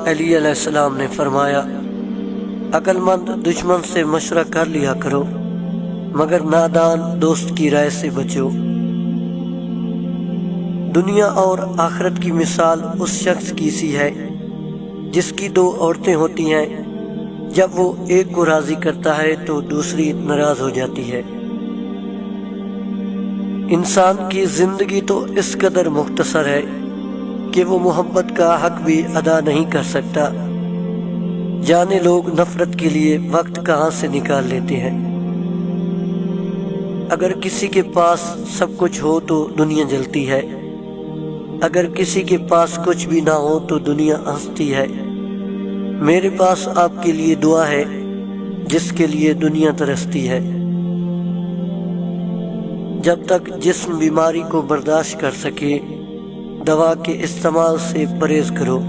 علی علیہ السلام نے فرمایا، عقل مند دشمن سے مشورہ کر لیا کرو، مگر نادان دوست کی رائے سے بچو۔ دنیا اور آخرت کی مثال اس شخص کی سی ہے جس کی دو عورتیں ہوتی ہیں، جب وہ ایک کو راضی کرتا ہے تو دوسری ناراض ہو جاتی ہے۔ انسان کی زندگی تو اس قدر مختصر ہے کہ وہ محبت کا حق بھی ادا نہیں کر سکتا، جانے لوگ نفرت کے لیے وقت کہاں سے نکال لیتے ہیں۔ اگر کسی کے پاس سب کچھ ہو تو دنیا جلتی ہے، اگر کسی کے پاس کچھ بھی نہ ہو تو دنیا ہنستی ہے۔ میرے پاس آپ کے لیے دعا ہے جس کے لیے دنیا ترستی ہے۔ جب تک جسم بیماری کو برداشت کر سکے، دوا کے استعمال سے پرہیز کرو۔